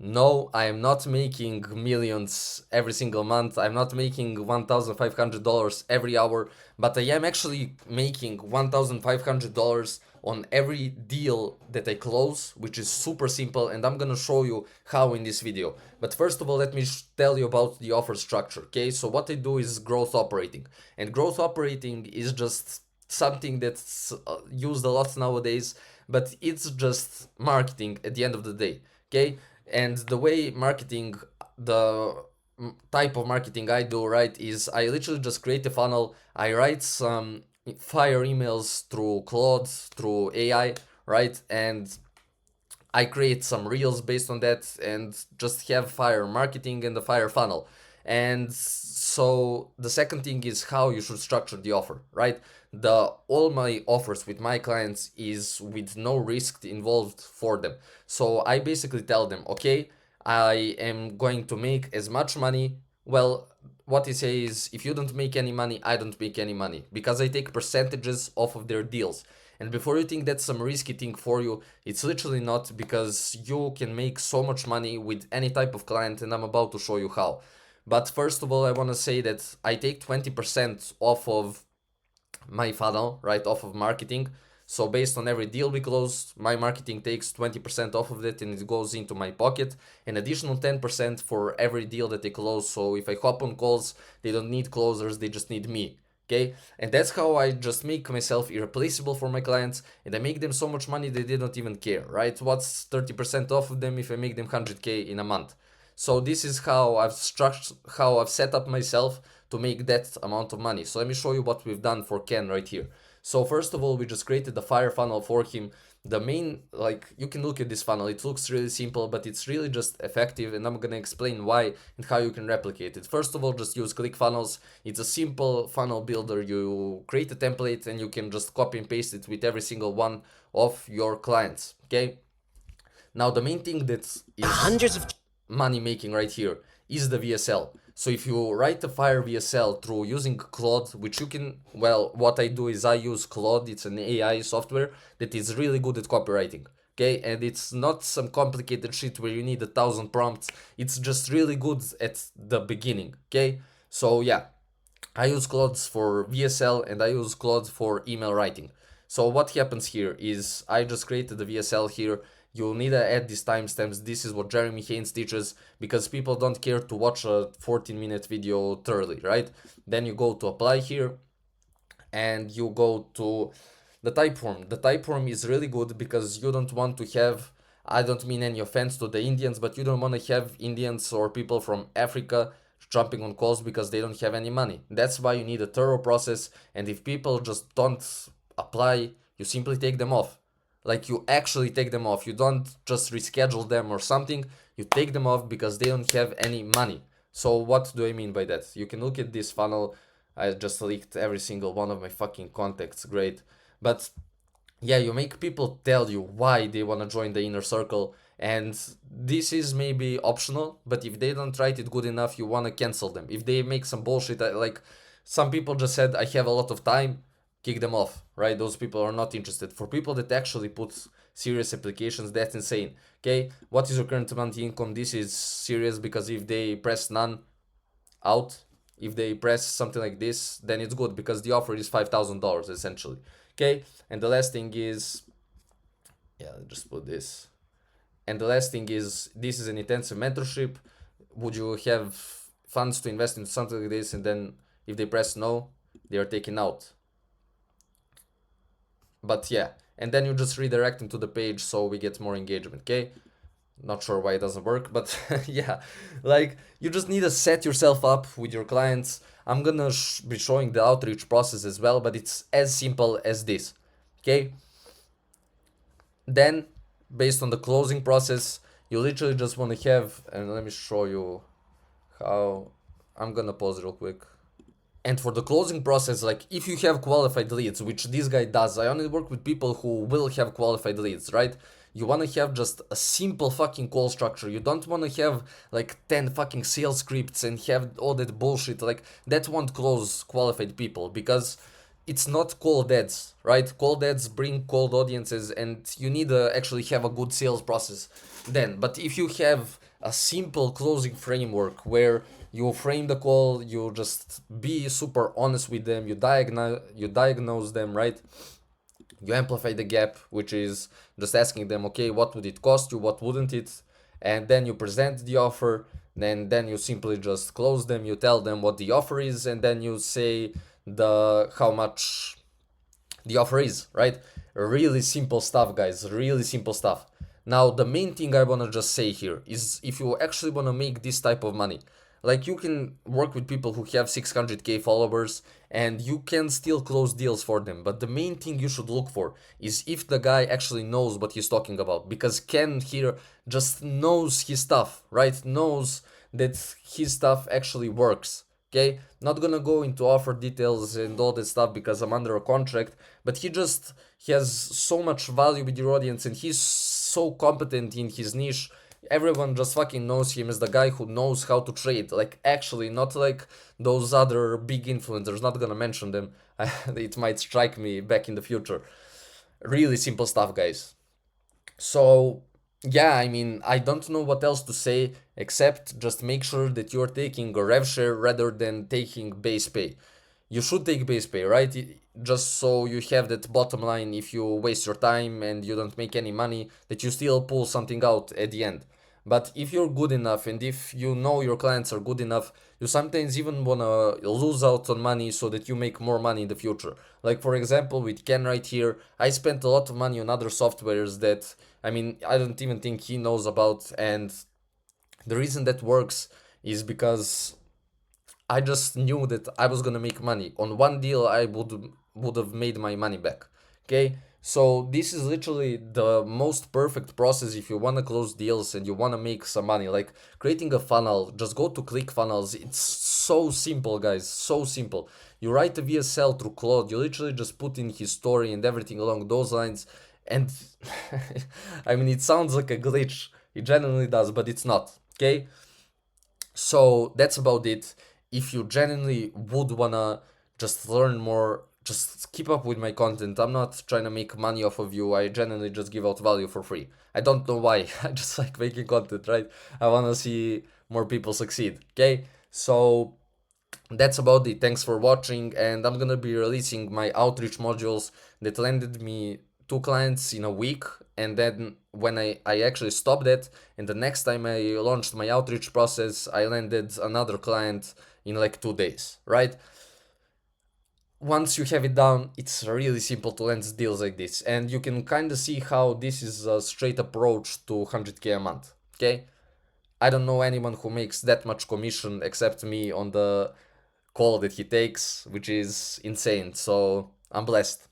No, I am not making millions every single month. I'm not making $1,500 every hour, but I am actually making $1,500 on every deal that I close, which is super simple, and I'm gonna show you how in this video. But first of all, let me tell you about the offer structure, okay? So what I do is growth operating, and growth operating is just something that's used a lot nowadays, but it's just marketing at the end of the day, okay? And the way marketing, the type of marketing I do, right, is I literally just create a funnel. I write some fire emails through Claude, through AI, right? And I create some reels based on that and just have fire marketing and the fire funnel. And so the second thing is how you should structure the offer, right? The all my offers with my clients is with no risk involved for them. So I basically tell them, okay, I am going to make as much money. Well, what he says is if you don't make any money, I don't make any money because I take percentages off of their deals. And before you think that's some risky thing for you, it's literally not, because you can make so much money with any type of client, and I'm about to show you how. But first of all, I want to say that I take 20% off of my funnel, right, off of marketing. So based on every deal we close, my marketing takes 20% off of it and it goes into my pocket. An additional 10% for every deal that they close. So if I hop on calls, they don't need closers, they just need me. Okay, and that's how I just make myself irreplaceable for my clients, and I make them so much money they don't even care, right? What's 30% off of them if I make them 100K in a month? So this is how I've structured, how I've set up myself to make that amount of money. So let me show you what we've done for Ken right here. So first of all, we just created the fire funnel for him. The main, like, you can look at this funnel, it looks really simple, but it's really just effective, and I'm gonna explain why and how you can replicate it. First of all, just use ClickFunnels. It's a simple funnel builder. You create a template and you can just copy and paste it with every single one of your clients, okay? Now the main thing that is hundreds of money making right here is the VSL. So if you write a fire VSL through using Claude, which you can, well, what I do is I use Claude. It's an AI software that is really good at copywriting. Okay, and it's not some complicated shit where you need 1,000 prompts. It's just really good at the beginning. Okay, so yeah, I use Claude for VSL and I use Claude for email writing. So what happens here is I just created the VSL here. You'll need to add these timestamps. This is what Jeremy Haynes teaches because people don't care to watch a 14-minute video thoroughly, right? Then you go to apply here and you go to the Typeform. The Typeform is really good because you don't want to have, I don't mean any offense to the Indians, but you don't want to have Indians or people from Africa jumping on calls because they don't have any money. That's why you need a thorough process, and if people just don't apply, you simply take them off. Like, you actually take them off. You don't just reschedule them or something. You take them off because they don't have any money. So what do I mean by that? You can look at this funnel. I just leaked every single one of my fucking contacts. Great. But yeah, you make people tell you why they want to join the inner circle, and this is maybe optional, but if they don't write it good enough, you want to cancel them. If they make some bullshit, like some people just said, I have a lot of time, kick them off, right? Those people are not interested. For people that actually put serious applications, that's insane. Okay, what is your current monthly income? This is serious because if they press none, out. If they press something like this, then it's good because the offer is $5,000 essentially. Okay, and the last thing is, yeah, just put this. And the last thing is, this is an intensive mentorship. Would you have funds to invest in something like this? And then if they press no, they are taken out. But yeah, and then you just redirect them to the page so we get more engagement. Okay, not sure why it doesn't work, but yeah, like, you just need to set yourself up with your clients. I'm gonna be showing the outreach process as well, but it's as simple as this. Okay, then based on the closing process, you literally just want to have, and let me show you how. I'm gonna pause real quick. And for the closing process, like, if you have qualified leads, which this guy does, I only work with people who will have qualified leads, right? You want to have just a simple fucking call structure. You don't want to have like 10 fucking sales scripts and have all that bullshit. Like, that won't close qualified people because it's not cold ads, right? Cold ads bring cold audiences, and you need to actually have a good sales process then. But if you have a simple closing framework where you frame the call, you just be super honest with them, you diagnose them, right? You amplify the gap, which is just asking them, okay, what would it cost you, what wouldn't it, and then you present the offer. Then you simply just close them, you tell them what the offer is, and then you say the how much the offer is, right? Really simple stuff, guys, really simple stuff. Now, the main thing I want to just say here is, if you actually want to make this type of money, like, you can work with people who have 600k followers and you can still close deals for them. But the main thing you should look for is if the guy actually knows what he's talking about, because Ken here just knows his stuff, right? Knows that his stuff actually works. Okay, not gonna go into offer details and all that stuff because I'm under a contract, but he has so much value with your audience and he's so competent in his niche. Everyone just fucking knows him as the guy who knows how to trade, like, actually, not like those other big influencers, not gonna mention them. It might strike me back in the future. Really simple stuff, guys. So, yeah, I mean, I don't know what else to say except just make sure that you're taking a rev share rather than taking base pay. You should take base pay, right? Just so you have that bottom line if you waste your time and you don't make any money, that you still pull something out at the end. But if you're good enough and if you know your clients are good enough, you sometimes even wanna lose out on money so that you make more money in the future. Like, for example, with Ken right here, I spent a lot of money on other softwares that, I mean, I don't even think he knows about. And the reason that works is because I just knew that I was gonna make money. On one deal, I would have made my money back. Okay, so this is literally the most perfect process if you wanna close deals and you wanna make some money. Like, creating a funnel, just go to ClickFunnels. It's so simple, guys. So simple. You write a VSL through Claude. You literally just put in his story and everything along those lines. And I mean, it sounds like a glitch. It genuinely does, but it's not. Okay, so that's about it. If you genuinely would wanna just learn more, just keep up with my content. I'm not trying to make money off of you. I genuinely just give out value for free. I don't know why. I just like making content, right? I wanna see more people succeed. Okay? So that's about it. Thanks for watching, and I'm gonna be releasing my outreach modules that landed me two clients in a week. And then when I actually stopped that, and the next time I launched my outreach process, I landed another client in like 2 days, right? Once you have it down, it's really simple to land deals like this, and you can kind of see how this is a straight approach to 100k a month. Okay, I don't know anyone who makes that much commission except me on the call that he takes, which is insane. So I'm blessed.